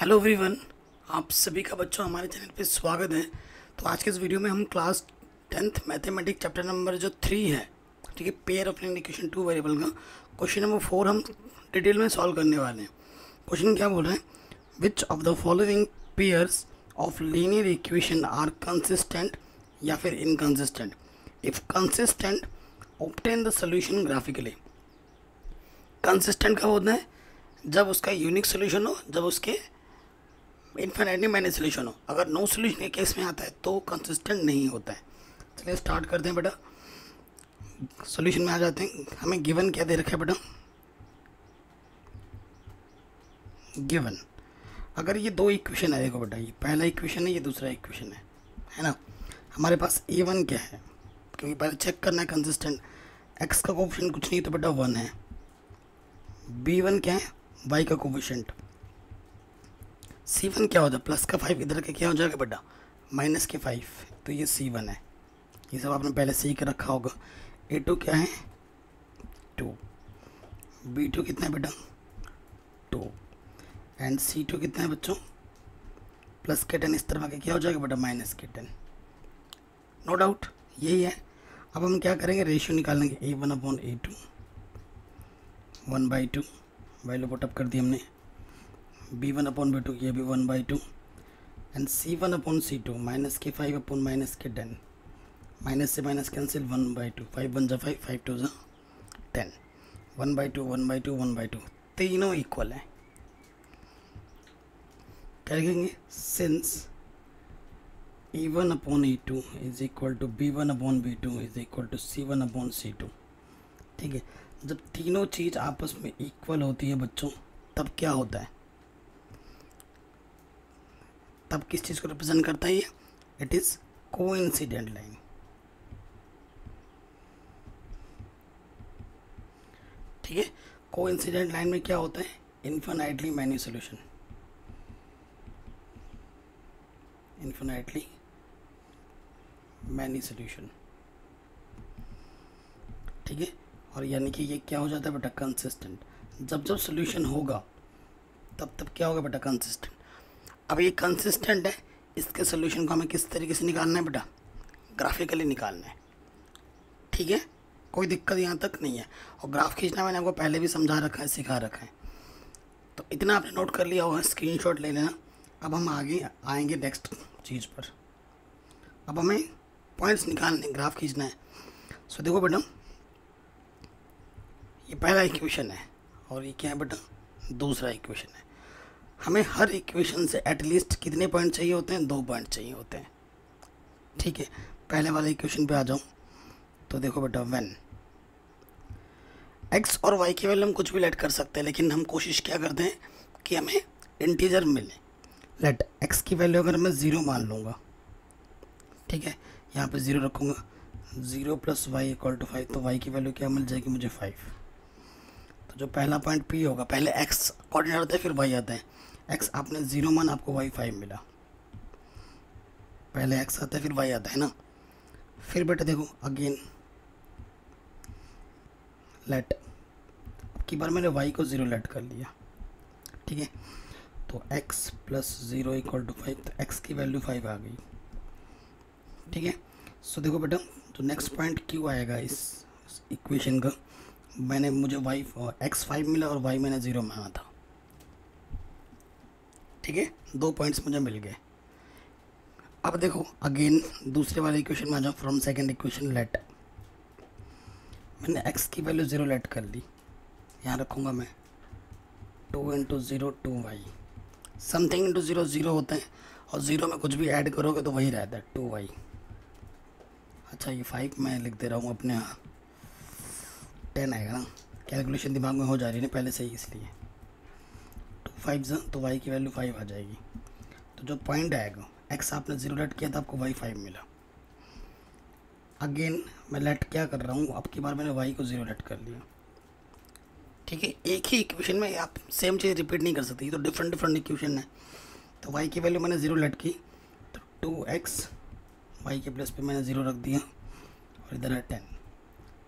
Hello everyone, आप सभी का बच्चों हमारे चैनल पे स्वागत है। तो आज के इस वीडियो में हम class 10th mathematics chapter number जो 3 है, ठीक है, pair of linear equation 2 variable का क्वेश्चन नंबर 4 हम डिटेल में सॉल्व करने वाले हैं। क्वेश्चन क्या बोल रहे हैं, which of the following pairs of linear equation are consistent या फिर inconsistent. If consistent obtain the solution graphically. Consistent कब होता है, जब उसका यूनिक सोल्यूशन हो, जब उसके इन्फिनिटली मैनी सोल्यूशन हो। अगर नो सोल्यूशन के केस में आता है तो कंसिस्टेंट नहीं होता है। चलिए स्टार्ट करते हैं बेटा, सोल्यूशन में आ जाते हैं। हमें गिवन क्या दे रखा है बेटा, गिवन अगर ये दो इक्वेशन है, देखो बेटा, ये पहला इक्वेशन है, ये दूसरा इक्वेशन है ना। हमारे पास A1 क्या है, क्योंकि पहले चेक करना है कंसिस्टेंट। x का कोफिशिएंट कुछ नहीं तो बेटा 1 है। B1 क्या है, y का कोफिशिएंट। C1 क्या होता है, प्लस का 5 इधर के क्या हो जाएगा बेटा, माइनस के 5, तो ये C1 है। ये सब आपने पहले सीख रखा होगा। A2 क्या है, 2। B2 कितना है बेटा, 2। एंड C2 कितना है बच्चों, प्लस के 10 इस तरफ आके क्या हो जाएगा बेटा, माइनस के 10। नो डाउट यही है। अब हम क्या करेंगे, रेशियो निकालेंगे। A1/A2 1/2, वैल्यू पुटअप कर दी हमने। B1/B2 ये भी 1/2 एंड C1/C2 माइनस के 5 माइनस के 10, माइनस से माइनस कैंसिल, 1/2, 5 1 जा 5, 5 2 जा 10, 1/2 1/2 1/2 तीनों इक्वल है। क्या लिखेंगे, since A1/A2 is equal to B1/B2 is equal to C1/C2। ठीक है, जब तीनों चीज़ आपस में इक्वल होती है बच्चों, तब क्या होता है, तब किस चीज़ को रिप्रेजेंट करता है ये, इट इज़ कोइंसिडेंट लाइन। ठीक है, कोइंसिडेंट लाइन में क्या होता है, infinitely many solution, infinitely many solution. ठीक है, और यानी कि ये क्या हो जाता है बेटा, कंसिस्टेंट। जब जब सॉल्यूशन होगा तब तब क्या होगा बेटा, कंसिस्टेंट। अब ये कंसिस्टेंट है, इसके सोल्यूशन को हमें किस तरीके से निकालना है बेटा, ग्राफिकली निकालना है। ठीक है, कोई दिक्कत यहाँ तक नहीं है। और ग्राफ खींचना मैंने आपको पहले भी समझा रखा है, सिखा रखा है, तो इतना आपने नोट कर लिया होगा, स्क्रीनशॉट ले लेना। अब हम आगे आएंगे नेक्स्ट चीज़ पर। अब हमें पॉइंट्स निकालने, ग्राफ खींचना है। सो देखो बेटा, ये पहला इक्वेशन है और ये क्या है बेटा, दूसरा इक्वेशन है। हमें हर इक्वेशन से एटलीस्ट कितने पॉइंट चाहिए होते हैं, 2 पॉइंट चाहिए होते हैं। ठीक है, पहले वाले इक्वेशन पे आ जाऊँ तो देखो बेटा, व्हेन x और y की वैल्यू हम कुछ भी लेट कर सकते हैं, लेकिन हम कोशिश क्या करते हैं कि हमें इंटीजर मिले। लेट x की वैल्यू अगर मैं 0 मान लूँगा, ठीक है, यहाँ पे 0 रखूँगा, 0 + y = 5, तो y की वैल्यू क्या मिल जाएगी मुझे, 5। तो जो पहला पॉइंट P होगा, पहले x कोऑर्डिनेट आता है फिर y आता है। x आपने 0 मान, आपको y 5 मिला, पहले x आता है फिर y आता है ना। फिर बेटा देखो अगेन लेट, अब की बार मैंने y को 0 लेट कर लिया। ठीक है, तो x + 0 = 5, तो x की वैल्यू 5 आ गई। ठीक है, सो देखो बेटा, तो नेक्स्ट पॉइंट क्यों आएगा इस इक्वेशन का, मुझे x 5 मिला और y मैंने 0 माना था। ठीक है, 2 पॉइंट्स मुझे मिल गए। अब देखो अगेन दूसरे वाले इक्वेशन में आ जाओ, फ्रॉम सेकंड इक्वेशन लेट, मैंने x की वैल्यू 0 लेट कर ली, यहाँ रखूँगा मैं 2 × 0 2y, समथिंग × 0 0 होता है, और 0 में कुछ भी ऐड करोगे तो वही रहता है 2y। अच्छा, ये 5 मैं लिख दे रहा हूँ अपने यहाँ, 10 आएगा ना, कैलकुलेशन दिमाग में हो जा रही है ना पहले से ही, इसलिए 2 5 तो y की वैल्यू 5 आ जाएगी। तो जो पॉइंट आएगा, x आपने 0 लेट किया था, आपको y 5 मिला। अगेन मैं लेट क्या कर रहा हूँ, अब की बार मैंने y को 0 लेट कर लिया। ठीक है, एक ही इक्वेशन में आप सेम चीज़ रिपीट नहीं कर सकती, तो डिफरेंट डिफरेंट इक्वेशन है। तो y की वैल्यू मैंने 0 लेट की, तो 2x, y के प्लेस पे मैंने 0 रख दिया, और इधर है 10।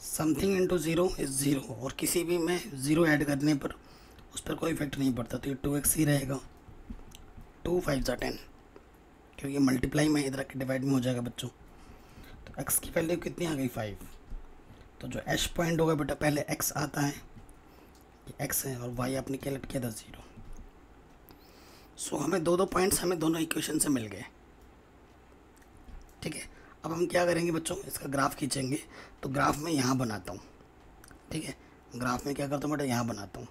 समथिंग इंटू 0 इज़ 0, और किसी भी में 0 ऐड करने पर उस पर कोई इफेक्ट नहीं पड़ता, तो ये 2x ही रहेगा। 2 5 ज़ा 10, क्योंकि मल्टीप्लाई में इधर के डिवाइड में हो जाएगा बच्चों। तो x की वैल्यू कितनी आ गई 5। तो जो h पॉइंट होगा बेटा पहले x आता है, ये x है, और y आपने कैलकुलेट किया था 0। सो हमें दो पॉइंट्स हमें दोनों इक्वेशन से मिल गए। ठीक है, अब हम क्या करेंगे बच्चों, इसका ग्राफ खींचेंगे। तो ग्राफ में यहाँ बनाता हूँ। ठीक है, ग्राफ में क्या करता हूँ बेटा, यहाँ बनाता हूँ।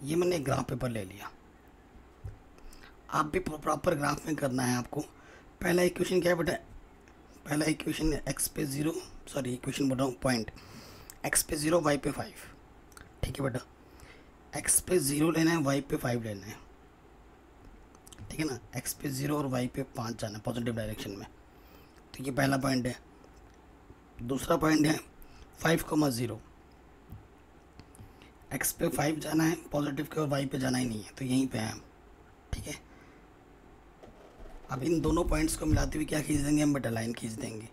ये मैंने एक ग्राफ पेपर ले लिया। आप भी प्रॉपर ग्राफ में करना है आपको। पहला इक्वेशन क्या है बेटा, पहला इक्वेशन है एक्स पे 0, सॉरी इक्वेशन बोल रहा हूँ, पॉइंट एक्स पे 0 वाई पे 5। ठीक है बेटा, एक्स पे 0 लेना है, वाई पे 5 लेना है। ठीक है ना, एक्स पे 0 और वाई पे 5 जाना है पॉजिटिव डायरेक्शन में। तो ये पहला पॉइंट है। दूसरा पॉइंट है 5,0, एक्स पे 5 जाना है पॉजिटिव के, और वाई पे जाना ही नहीं है, तो यहीं पे है। ठीक है, अब इन दोनों पॉइंट्स को मिलाते हुए क्या खींच देंगे हम बेटा, लाइन खींच देंगे।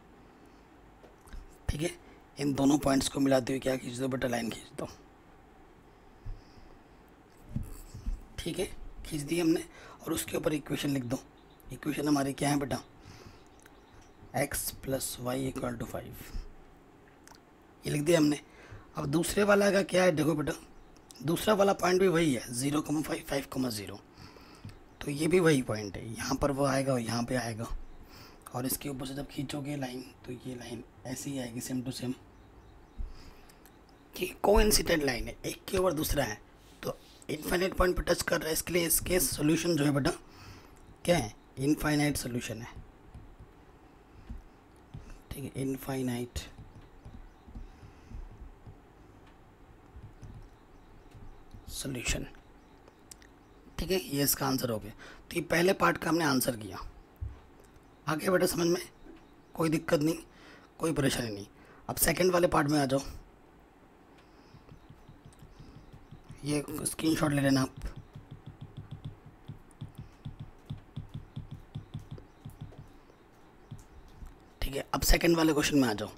ठीक है, इन दोनों पॉइंट्स को मिलाते हुए क्या खींच दो बेटा, लाइन खींच दो। ठीक है, खींच दी हमने, और उसके ऊपर इक्वेशन लिख दो। इक्वेशन हमारी क्या है बेटा, x plus y equal to 5, ये लिख दिया हमने। अब दूसरे वाला का क्या है, देखो बेटा दूसरा वाला पॉइंट भी वही है 0,5 5,0, तो ये भी वही पॉइंट है। यहाँ पर वो आएगा और यहाँ पे आएगा, और इसके ऊपर से जब खींचोगे लाइन तो ये लाइन ऐसी ही आएगी, सेम टू सेम। ये कोइंसिडेंट लाइन है, एक के ऊपर दूसरा है, तो इनफाइनाइट पॉइंट पे टच कर रहा है, इसके लिए इसके सोल्यूशन जो है बेटा क्या है, इनफाइनाइट सोल्यूशन है। ठीक है, इनफाइनाइट सोल्यूशन। ठीक है, ये इसका आंसर हो गया। तो ये पहले पार्ट का हमने आंसर किया। आगे बेटा समझ में कोई दिक्कत नहीं, कोई परेशानी नहीं। अब सेकंड वाले पार्ट में आ जाओ। ये स्क्रीनशॉट ले लेना आप। ठीक है, अब सेकंड वाले क्वेश्चन में आ जाओ।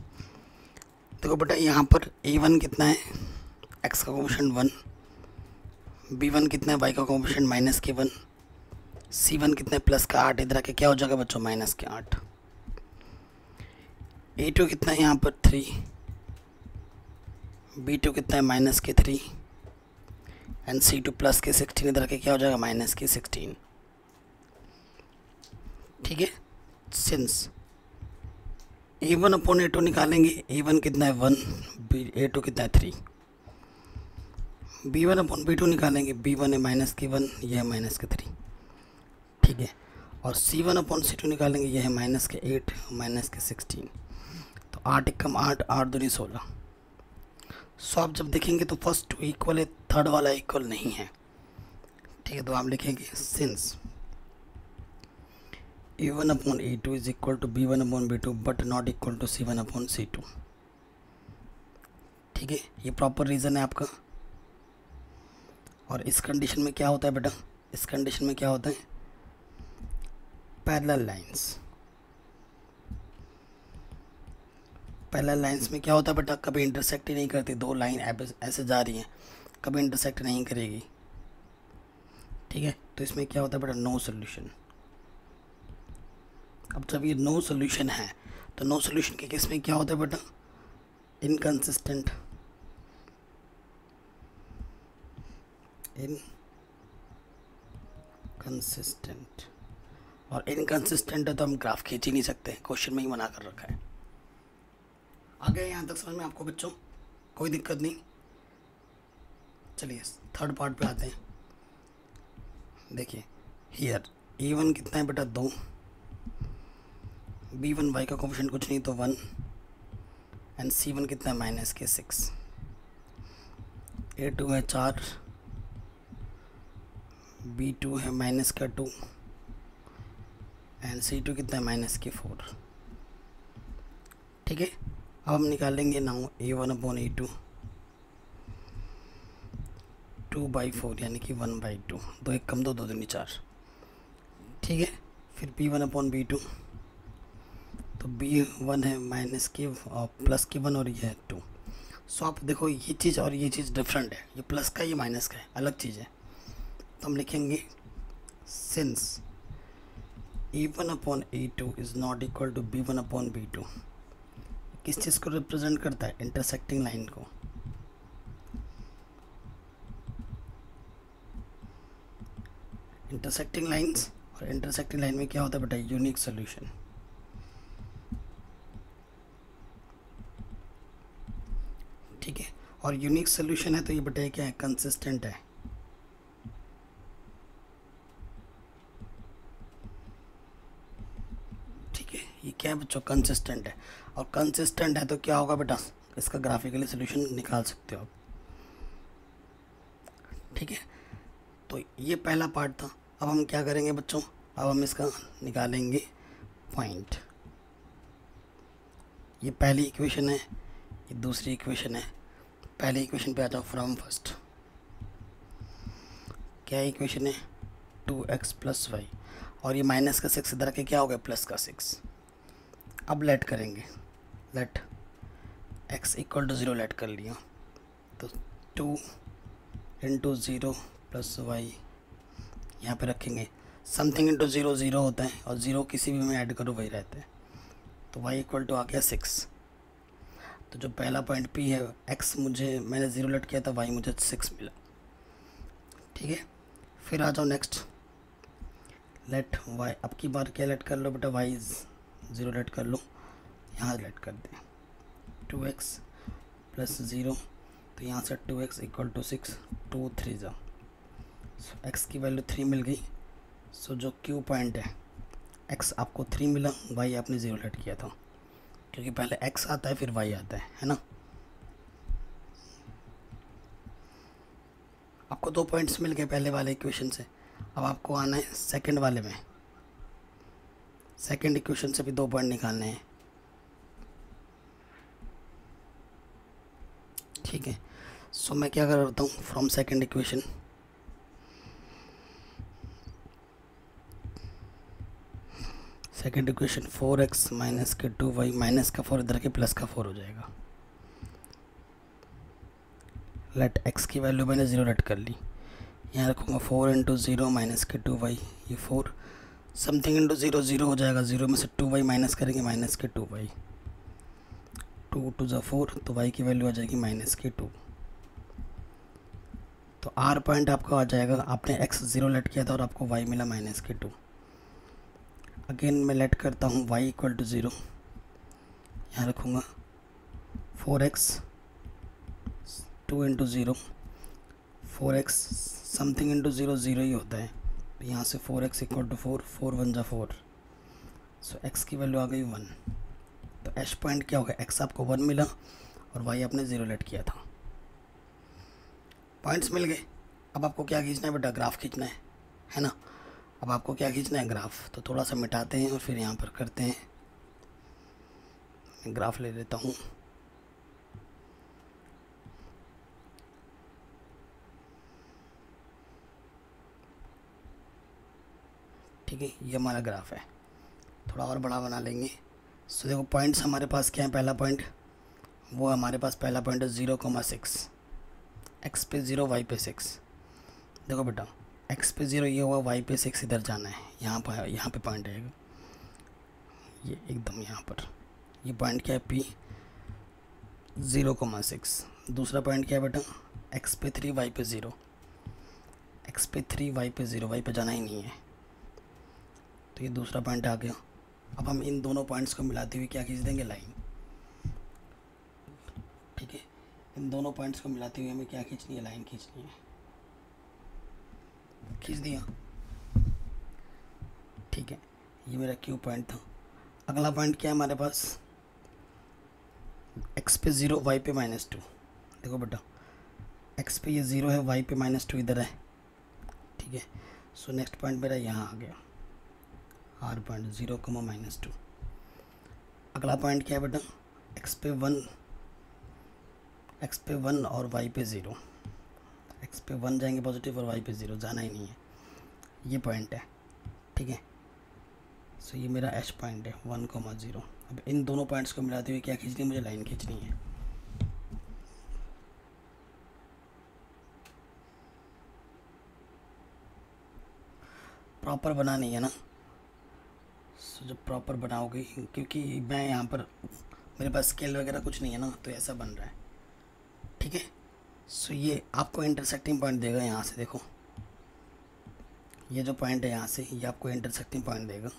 देखो बेटा यहाँ पर a1 कितना है, x का कोएफिशिएंट 1, b1 कितना है, y का कोएफिशिएंट -1, c1 कितना है, प्लस का 8, इधर आके क्या हो जाएगा बच्चों, -8। a2 कितना है यहाँ पर 3, b2 कितना है -3, एंड c2 प्लस के 16, इधर आके क्या हो जाएगा -16। ठीक है, सिंस a1 अपॉन a2 निकालेंगे, a1 कितना है 1, a2 कितना है 3, b1 अपॉन b2 निकालेंगे, b1 है -1, यह है -3। ठीक है, और c1 अपॉन c2 निकालेंगे, यह है -8 -16। तो 8 एकम 8, 8 दूनी 16। सो आप जब देखेंगे तो फर्स्ट टू इक्वल है, थर्ड वाला इक्वल नहीं है। ठीक है, तो आप लिखेंगे since a1 upon a2 is equal to b1 upon b2 but not equal to c1 upon c2। ठीक है, ये प्रॉपर रीज़न है आपका। और इस कंडीशन में क्या होता है बेटा, इस कंडीशन में क्या होता है, पैरेलल लाइंस। पैरेलल लाइंस में क्या होता है बेटा, कभी इंटरसेक्ट ही नहीं करती, दो लाइन ऐसे जा रही हैं, कभी इंटरसेक्ट नहीं करेगी। ठीक है, तो इसमें क्या होता है बेटा, नो सोल्यूशन। अब जब ये नो सोल्यूशन है, तो नो सोल्यूशन के केस में क्या होता है बेटा, इनकंसिस्टेंट। इनकंसिस्टेंट, और इनकंसिस्टेंट है तो हम ग्राफ खींच ही नहीं सकते, क्वेश्चन में ही मना कर रखा है। आगे यहाँ तक समझ में आपको बच्चों कोई दिक्कत नहीं। चलिए थर्ड पार्ट पे आते हैं। देखिए हियर a1 कितना है बेटा 2, b1 y का कोएफिशिएंट कुछ नहीं तो 1, एंड c1 कितना है -6, a2 है 4, b2 है -2, एंड c2 कितना है -4। ठीक है, अब हम निकालेंगे नाउ a1 अपॉन a2 2/4 यानी कि 1/2, 2 एक कम 2 2 दूनी 4। ठीक है, फिर b1 अपॉन b2, तो b1 है +1 और ये है 2। सो आप देखो ये चीज़ और ये चीज़ डिफरेंट है, ये प्लस का ये माइनस का है, अलग चीज़ है। तो हम लिखेंगे since E1/E2 is not equal to B1/B2 किस चीज़ को रिप्रेजेंट करता है? इंटरसेक्टिंग लाइन को। इंटरसेक्टिंग लाइंस, और इंटरसेक्टिंग लाइन में क्या होता है बेटा? Unique solution. ठीक है, और यूनिक सोल्यूशन है तो ये बेटा क्या है? कंसिस्टेंट है। ठीक है, ये क्या है बच्चों? कंसिस्टेंट है। और कंसिस्टेंट है तो क्या होगा बेटा? इसका ग्राफिकली सोल्यूशन निकाल सकते हो आप। ठीक है, तो ये पहला पार्ट था। अब हम क्या करेंगे बच्चों? अब हम इसका निकालेंगे पॉइंट। ये पहली इक्वेशन है, ये दूसरी इक्वेशन है। पहली इक्वेशन पे आ जाओ, फ्रॉम फर्स्ट। क्या इक्वेशन है? 2x + y, और ये -6 इधर के क्या हो गया? +6। अब लेट करेंगे, लेट x = 0 लेट कर लिया, तो 2 × 0 + y यहाँ पे रखेंगे। समथिंग इंटू 0 0 होता है, और 0 किसी भी में ऐड करो वही रहता है। तो y = आ गया 6। तो जो पहला पॉइंट P है, x मैंने 0 लेट किया था, y मुझे 6 मिला। ठीक है, फिर आ जाओ नेक्स्ट, लेट y। अब की बार क्या लेट कर लो बेटा? y 0 लेट कर लो, यहाँ लेट कर दें 2x + 0, तो यहाँ से 2x = 6, 2 3 जा, x की वैल्यू 3 मिल गई। सो जो Q पॉइंट है, x आपको 3 मिला, y आपने 0 लेट किया था, क्योंकि पहले x आता है फिर y आता है ना। आपको 2 पॉइंट्स मिल गए पहले वाले इक्वेशन से। अब आपको आना है सेकंड वाले में, सेकंड इक्वेशन से भी 2 पॉइंट निकालने हैं। ठीक है, सो मैं क्या करता हूँ? From second equation, second equation 4x - 2y, minus का 4 इधर के प्लस का 4 हो जाएगा। लेट x की वैल्यू मैंने 0 लेट कर ली, यहाँ रखूँगा 4 × 0 - 2y, ये 4 समथिंग इंटू 0 0 हो जाएगा। 0 में से 2y माइनस करेंगे, -2y, 2 2 ज़ा 4, तो y की वैल्यू आ जाएगी -2। तो r पॉइंट आपका आ जाएगा, आपने x 0 लेट किया था और आपको y मिला -2। अगेन मैं लेट करता हूँ y = 0, यहाँ रखूँगा 4x 2 × 0, 4x समथिंग इंटू 0 0 ही होता है, तो यहाँ से 4x = 4, 4 1 ज़ा 4, सो x की वैल्यू आ गई 1। तो h पॉइंट क्या होगा? x आपको 1 मिला और y आपने 0 लेट किया था। पॉइंट्स मिल गए। अब आपको क्या खींचना है बेटा? ग्राफ खींचना है ना। अब आपको क्या खींचना है? ग्राफ। तो थोड़ा सा मिटाते हैं और फिर यहाँ पर करते हैं। मैं ग्राफ ले लेता हूँ। ठीक है, ये हमारा ग्राफ है। थोड़ा और बड़ा बना लेंगे। सो देखो पॉइंट्स हमारे पास क्या है? पहला पॉइंट वो हमारे पास पहला पॉइंट है 0,6, x पे 0 y पे 6। देखो बेटा x पे 0 ये हुआ, y पे 6 इधर जाना है, यहाँ पे पॉइंट आएगा ये एकदम यहाँ पर। ये पॉइंट क्या है? P 0,6। दूसरा पॉइंट क्या है बेटा? x पे 3 y पे 0, x पे 3 y पे 0, y पे जाना ही नहीं है, तो ये दूसरा पॉइंट आ गया। अब हम इन दोनों पॉइंट्स को मिलाते हुए क्या खींच देंगे? लाइन। ठीक है, इन दोनों पॉइंट्स को मिलाते हुए हमें क्या खींचनी है? लाइन खींचनी है। खींच दिया। ठीक है, ये मेरा Q पॉइंट था। अगला पॉइंट क्या है हमारे पास? x पे 0 y पे -2। देखो बेटा x पे ये 0 है, y पे -2 इधर है। ठीक है, सो नेक्स्ट पॉइंट मेरा यहाँ आ गया, r पॉइंट 0, -2। अगला पॉइंट क्या है बेटा? x पे 1 और y पे 0। x पे 1 जाएंगे पॉजिटिव और y पे 0, जाना ही नहीं है, ये पॉइंट है। ठीक है, सो ये मेरा h पॉइंट है 1,0। अब इन दोनों पॉइंट्स को मिलाते हुए क्या खींचनी है? मुझे लाइन खींचनी है। प्रॉपर बनानी है ना, सो जो प्रॉपर बनाओगे, क्योंकि मैं यहाँ पर मेरे पास स्केल वगैरह कुछ नहीं है ना, तो ऐसा बन रहा है। ठीक है, सो ये आपको इंटरसेक्टिंग पॉइंट देगा। यहाँ से देखो, ये जो पॉइंट है यहाँ से, ये आपको इंटरसेक्टिंग पॉइंट देगा।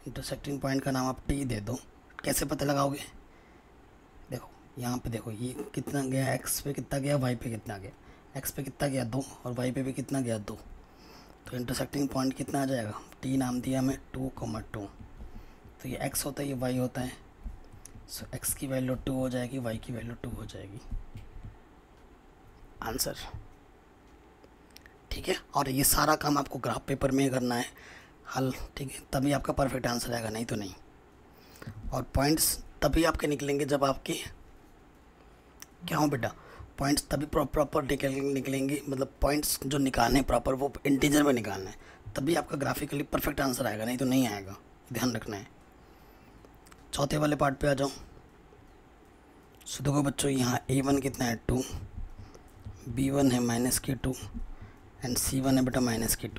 इंटरसेक्टिंग पॉइंट का नाम आप टी दे दो। कैसे पता लगाओगे? देखो यहाँ पे देखो, ये कितना गया, एक्स पे कितना गया, वाई पे कितना गया। एक्स पे कितना गया 2 और वाई पे भी कितना गया 2। तो इंटरसेक्टिंग पॉइंट कितना आ जाएगा? टी नाम दिया हमें 2,2। तो ये एक्स होता है, ये वाई होता है। सो एक्स की वैल्यू 2 हो जाएगी, वाई की वैल्यू 2 हो जाएगी। आंसर। ठीक है, और ये सारा काम आपको ग्राफ पेपर में करना है हल। ठीक है, तभी आपका परफेक्ट आंसर आएगा, नहीं तो नहीं। और पॉइंट्स तभी आपके निकलेंगे जब आपके क्या हो बेटा, पॉइंट्स तभी प्रॉपर निकलेंगे, मतलब पॉइंट्स जो निकालने प्रॉपर वो इंटीजर में निकालना है, तभी आपका ग्राफिकली परफेक्ट आंसर आएगा, नहीं तो नहीं आएगा। ध्यान रखना है। चौथे वाले पार्ट पे आ जाओ। सो देखो बच्चों, यहाँ A1 कितना है 2, B1 है -2 एंड C1 है बेटा -2।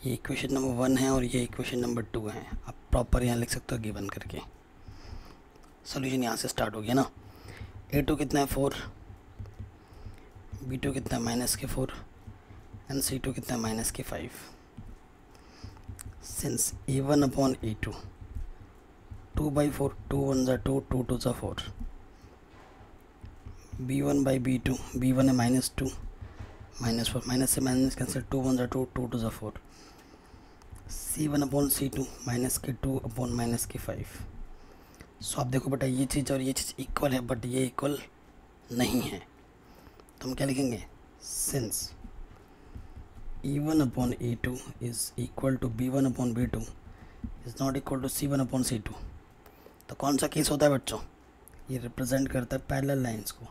ये इक्वेशन नंबर 1 है और ये इक्वेशन नंबर 2 है। आप प्रॉपर यहाँ लिख सकते हो गिवन करके। सोल्यूशन यहाँ से स्टार्ट हो गया ना। A2 कितना है 4, B2 कितना है -4 एंड C2 कितना है -5। सिंस A1 अपॉन A2 2/4, 2 1 ज़ा 2, 2 2 ज़ा 4। B1 बाई B2, B1 है -2 -4, माइनस से माइनस कैंसिल, 2 1 ज़ा 2, 2 2 ज़ा 4। C1 upon C2 -2 upon -5। सो आप देखो बेटा, ये चीज़ और ये चीज़ इक्वल है, बट ये इक्वल नहीं है। तो हम क्या लिखेंगे? Since E1 upon E2 is equal to B1 upon B2 is not equal to C1 upon C2। तो कौन सा केस होता है बच्चों? ये रिप्रेजेंट करता है पैरेलल लाइंस को।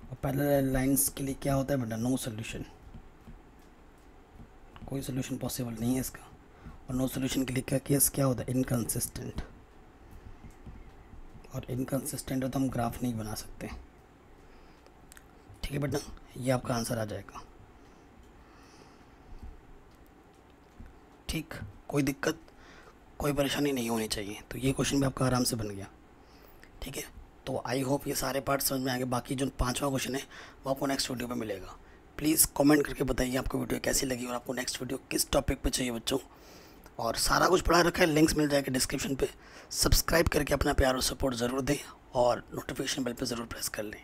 और पैरेलल लाइंस के लिए क्या होता है बेटा? No solution. कोई सोल्यूशन पॉसिबल नहीं है इसका। और नो सोल्यूशन के लिए क्या केस क्या होता है? इनकंसिस्टेंट। और इनकंसिस्टेंट हो तो हम ग्राफ नहीं बना सकते। ठीक है बेटा, ये आपका आंसर आ जाएगा। ठीक, कोई दिक्कत कोई परेशानी नहीं होनी चाहिए। तो ये क्वेश्चन भी आपका आराम से बन गया। ठीक है, तो आई होप ये सारे पार्ट समझ में आ गए। बाकी जो 5वां क्वेश्चन है वो आपको नेक्स्ट वीडियो में मिलेगा। प्लीज़ कमेंट करके बताइए आपको वीडियो कैसी लगी और आपको नेक्स्ट वीडियो किस टॉपिक पे चाहिए बच्चों। और सारा कुछ पढ़ा रखा है, लिंक्स मिल जाएगा डिस्क्रिप्शन पे। सब्सक्राइब करके अपना प्यार और सपोर्ट ज़रूर दें और नोटिफिकेशन बेल पे ज़रूर प्रेस कर लें।